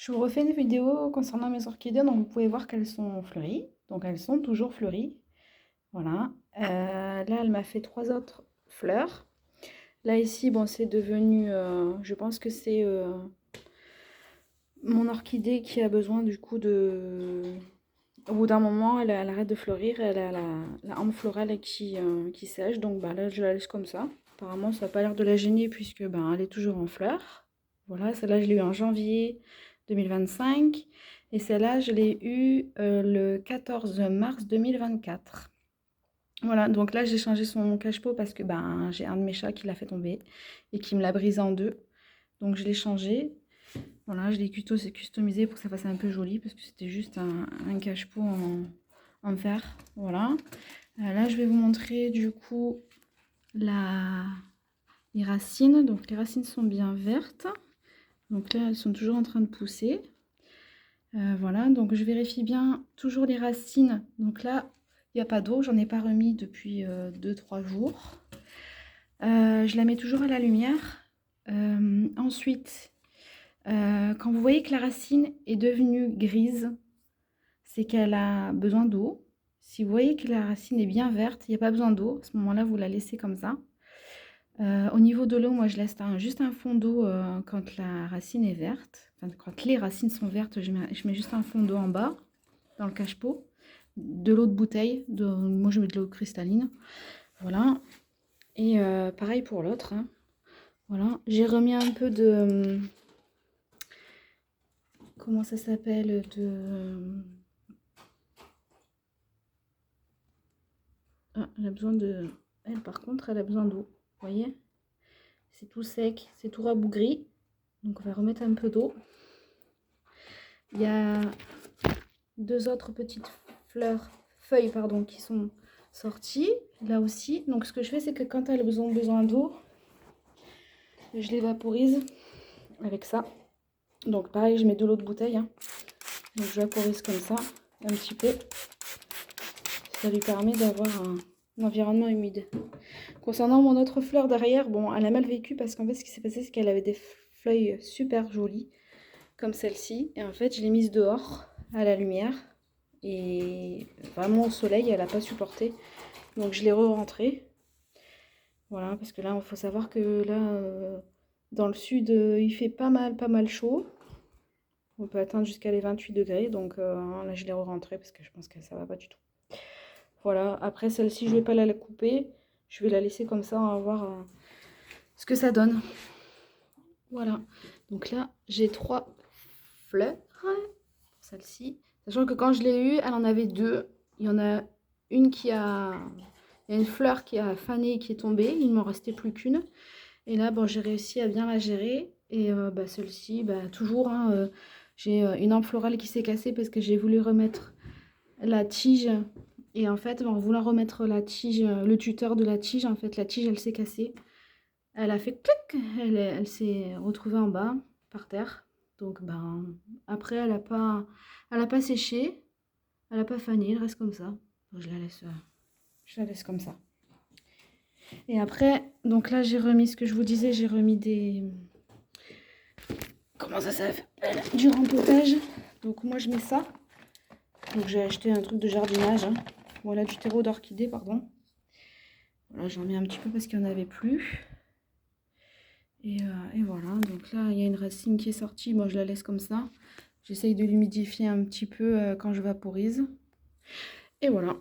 Je vous refais une vidéo concernant mes orchidées, donc vous pouvez voir qu'elles sont fleuries. Donc elles sont toujours fleuries. Voilà. Là, elle m'a fait 3 autres fleurs. Là, ici, bon, c'est devenu... je pense que c'est mon orchidée qui a besoin du coup de... Au bout d'un moment, elle arrête de fleurir. Elle a la hampe florale qui sèche. Donc bah, là, je la laisse comme ça. Apparemment, ça n'a pas l'air de la gêner puisque ben, elle est toujours en fleurs. Voilà, celle-là, je l'ai eu en janvier 2025. Et celle-là, je l'ai eue le 14 mars 2024. Voilà, donc là, j'ai changé son cache-pot parce que ben, j'ai un de mes chats qui l'a fait tomber et qui me l'a brisé en deux. Donc, je l'ai changé. Voilà, je l'ai customisé pour que ça fasse un peu joli parce que c'était juste un cache-pot en fer. Voilà. Là, je vais vous montrer du coup les racines. Donc, les racines sont bien vertes. Donc là, elles sont toujours en train de pousser. Voilà, donc je vérifie bien toujours les racines. Donc là, il n'y a pas d'eau, j'en ai pas remis depuis 2-3 jours. Je la mets toujours à la lumière. Ensuite, quand vous voyez que la racine est devenue grise, c'est qu'elle a besoin d'eau. Si vous voyez que la racine est bien verte, il n'y a pas besoin d'eau. À ce moment-là, vous la laissez comme ça. Au niveau de l'eau, moi je laisse juste un fond d'eau quand la racine est verte. Enfin, quand les racines sont vertes, je mets juste un fond d'eau en bas, dans le cache-pot. De l'eau de bouteille, moi je mets de l'eau cristalline. Voilà. Et pareil pour l'autre. Hein. Voilà. J'ai remis un peu de... Comment ça s'appelle Ah, elle a besoin de... Elle par contre, elle a besoin d'eau. Vous voyez? C'est tout sec, c'est tout rabougri. Donc on va remettre un peu d'eau. Il y a deux autres petites feuilles pardon, qui sont sorties là aussi. Donc ce que je fais, c'est que quand elles ont besoin d'eau, je les vaporise avec ça. Donc pareil, je mets de l'eau de bouteille. Hein. Donc je vaporise comme ça, un petit peu. Ça lui permet d'avoir un environnement humide. Concernant mon autre fleur derrière, bon, elle a mal vécu parce qu'en fait, ce qui s'est passé, c'est qu'elle avait des feuilles super jolies, comme celle-ci. Et en fait, je l'ai mise dehors, à la lumière. Et vraiment au soleil, elle n'a pas supporté. Donc je l'ai re-rentrée. Voilà, parce que là, il faut savoir que là, dans le sud, il fait pas mal chaud. On peut atteindre jusqu'à les 28 degrés. Donc là, je l'ai re-rentrée parce que je pense que ça va pas du tout. Voilà, après celle-ci, je vais pas la couper. Je vais la laisser comme ça, on va voir ce que ça donne. Voilà, donc là, j'ai 3 fleurs. Celle-ci. Sachant que quand je l'ai eue, elle en avait 2. Il y en a une qui a... Il y a une fleur qui a fané et qui est tombée. Il ne m'en restait plus qu'une. Et là, bon, j'ai réussi à bien la gérer. Et bah, celle-ci, bah, toujours, hein, j'ai une hampe florale qui s'est cassée parce que j'ai voulu remettre la tige. Et en fait, en voulant remettre la tige, le tuteur de la tige, en fait, la tige, elle s'est cassée. Elle a fait clic, elle s'est retrouvée en bas, par terre. Donc, ben, après, elle a pas séché, elle a pas fané, elle reste comme ça. Je la laisse comme ça. Et après, donc là, j'ai remis ce que je vous disais, j'ai remis des... Comment ça s'appelle? Du rempotage. Donc, moi, je mets ça. Donc, j'ai acheté un truc de jardinage. Hein. Voilà, du terreau d'orchidée, pardon. Voilà, j'en mets un petit peu parce qu'il n'y en avait plus. Et voilà, donc là, il y a une racine qui est sortie. Moi, je la laisse comme ça. J'essaye de l'humidifier un petit peu quand je vaporise. Et voilà.